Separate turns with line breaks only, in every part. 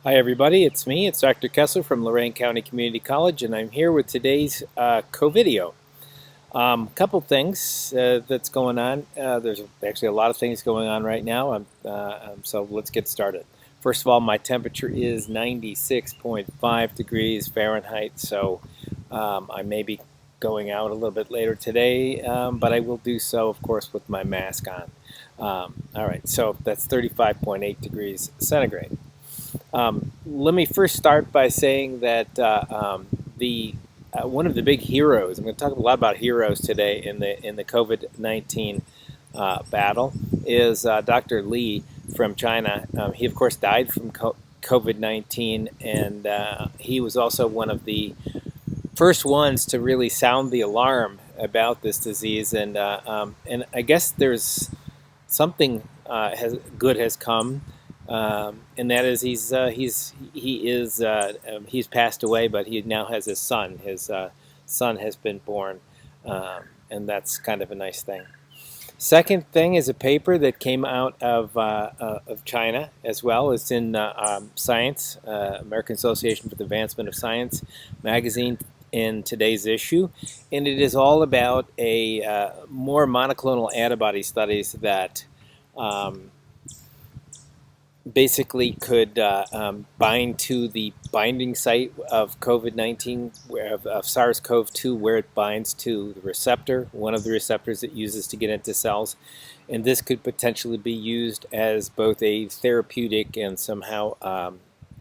Hi everybody, it's me, it's Dr. Kestler from Lorain County Community College, and I'm here with today's co-video. Couple things that's going on. There's actually a lot of things going on right now, so let's get started. First of all, my temperature is 96.5 degrees Fahrenheit, so I may be going out a little bit later today, but I will do so, of course, with my mask on. All right, so that's 35.8 degrees centigrade. Let me first start by saying that the one of the big heroes. I'm going to talk a lot about heroes today in the COVID-19 battle. Is Dr. Li from China. He of course died from COVID-19, and he was also one of the first ones to really sound the alarm about this disease. And I guess there's something good has come. And that is he's passed away, but he now has his son. His son has been born, and that's kind of a nice thing. Second thing is a paper that came out of China as well. It's in Science, American Association for the Advancement of Science magazine, in today's issue, and it is all about a more monoclonal antibody studies that basically could bind to the binding site of COVID-19, of SARS-CoV-2, where it binds to the receptor, one of the receptors it uses to get into cells. And this could potentially be used as both a therapeutic and somehow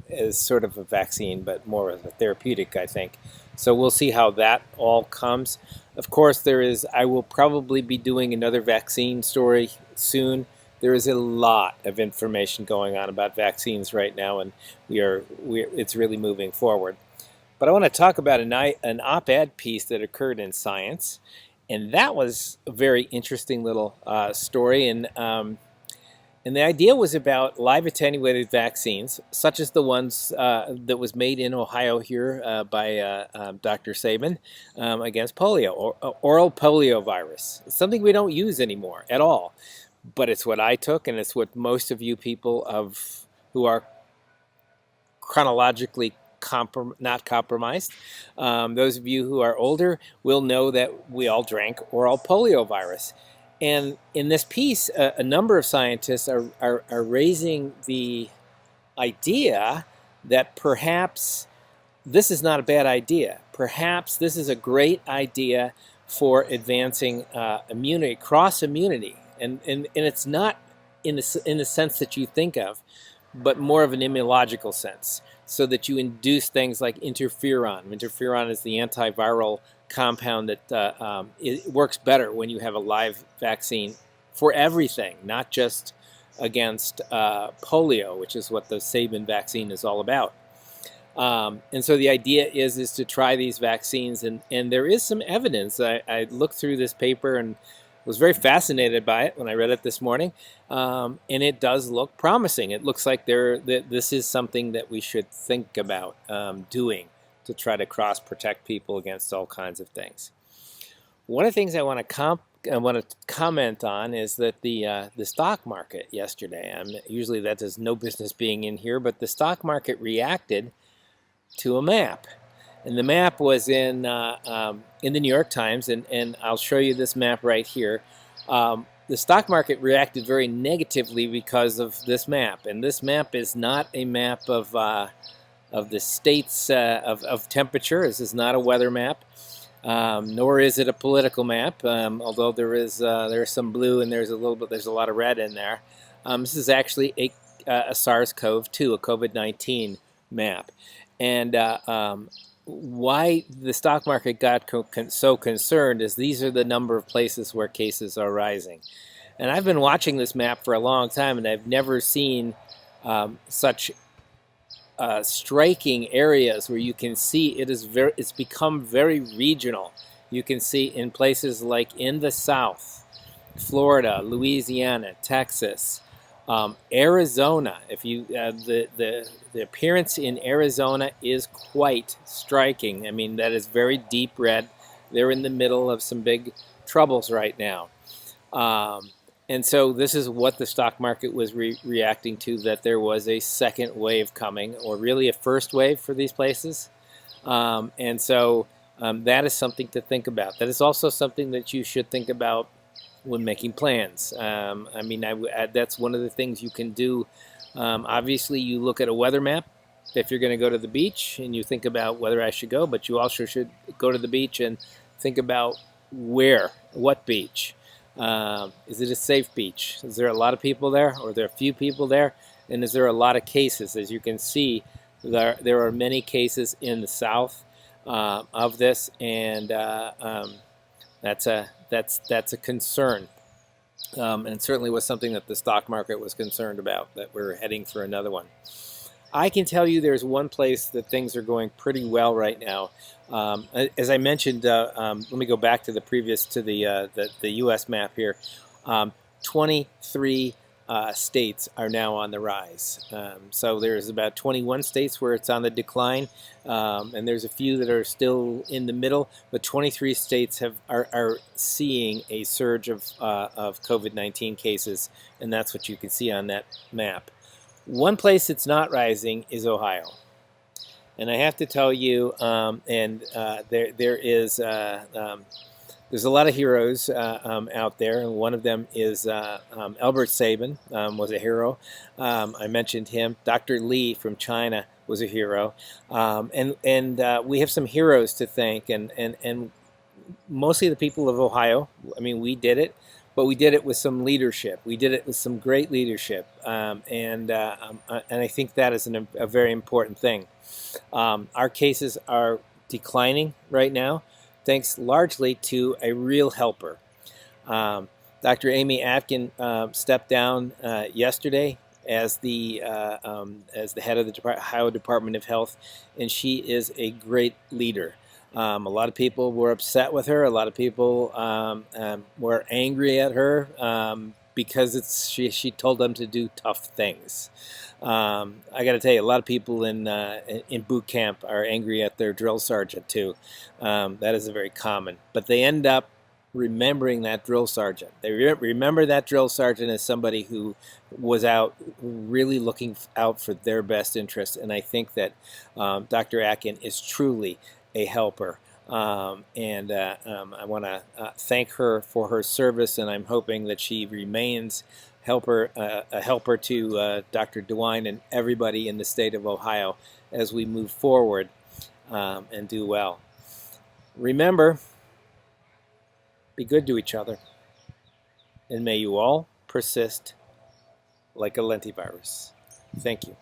as sort of a vaccine, but more of a therapeutic, I think. So we'll see how that all comes. Of course, I will probably be doing another vaccine story soon. There is a lot of information going on about vaccines right now, and it's really moving forward. But I want to talk about an op-ed piece that occurred in Science, and that was a very interesting little story. And the idea was about live attenuated vaccines, such as the ones that was made in Ohio here by Dr. Sabin against polio, or oral polio virus. It's something we don't use anymore at all. But it's what I took, and it's what most of you people who are chronologically not compromised. Those of you who are older will know that we all drank oral polio virus. And in this piece, a number of scientists are raising the idea that perhaps this is not a bad idea. Perhaps this is a great idea for advancing immunity, cross immunity. And it's not in the sense that you think of, but more of an immunological sense, so that you induce things like interferon. Interferon is the antiviral compound that it works better when you have a live vaccine for everything, not just against polio, which is what the Sabin vaccine is all about. And so the idea is to try these vaccines, and there is some evidence. I looked through this paper and was very fascinated by it when I read it this morning, and it does look promising. It looks like this is something that we should think about doing to try to cross-protect people against all kinds of things. One of the things I want to comment on is that the stock market yesterday, usually that has no business being in here, but the stock market reacted to a map. And the map was in the New York Times, and I'll show you this map right here. The stock market reacted very negatively because of this map, and this map is not a map of the states of temperature. This is not a weather map, nor is it a political map. Although there's some blue and there's a lot of red in there. This is actually a SARS-CoV-2, a COVID-19 map, and why the stock market got so concerned is these are the number of places where cases are rising. And I've been watching this map for a long time, and I've never seen such striking areas where you can see it's become very regional. You can see in places like in the South, Florida, Louisiana, Texas, Arizona. If you the appearance in Arizona is quite striking. I mean, that is very deep red. They're in the middle of some big troubles right now. And so this is what the stock market was reacting to, that there was a second wave coming, or really a first wave for these places. And so that is something to think about. That is also something that you should think about when making plans. I mean, that's one of the things you can do. Obviously, you look at a weather map if you're going to go to the beach, and you think about whether I should go, but you also should go to the beach and think about what beach. Is it a safe beach? Is there a lot of people there, or are there a few people there? And is there a lot of cases? As you can see, there are many cases in the south of this, and that's a concern. And it certainly was something that the stock market was concerned about, that we're heading for another one. I can tell you there's one place that things are going pretty well right now. As I mentioned, let me go back to the U.S. map here. 23 states are now on the rise. So there's about 21 states where it's on the decline, and there's a few that are still in the middle, but 23 states are seeing a surge of COVID-19 cases, and that's what you can see on that map. One place that's not rising is Ohio. And I have to tell you, there's a lot of heroes out there, and one of them is Albert Sabin was a hero. I mentioned him. Dr. Li from China was a hero, and we have some heroes to thank, and mostly the people of Ohio. I mean, we did it, but we did it with some leadership. We did it with some great leadership, and I think that is a very important thing. Our cases are declining right now, thanks largely to a real helper. Dr. Amy Atkin stepped down yesterday as the head of the Ohio Department of Health, and she is a great leader. A lot of people were upset with her. A lot of people were angry at her because she told them to do tough things. I got to tell you, a lot of people in boot camp are angry at their drill sergeant too. That is very common. But they end up remembering that drill sergeant. They remember that drill sergeant as somebody who was out really looking out for their best interest. And I think that Dr. Atkin is truly a helper. I want to thank her for her service, and I'm hoping that she remains a helper to Dr. DeWine and everybody in the state of Ohio as we move forward and do well. Remember, be good to each other, and may you all persist like a lentivirus. Thank you.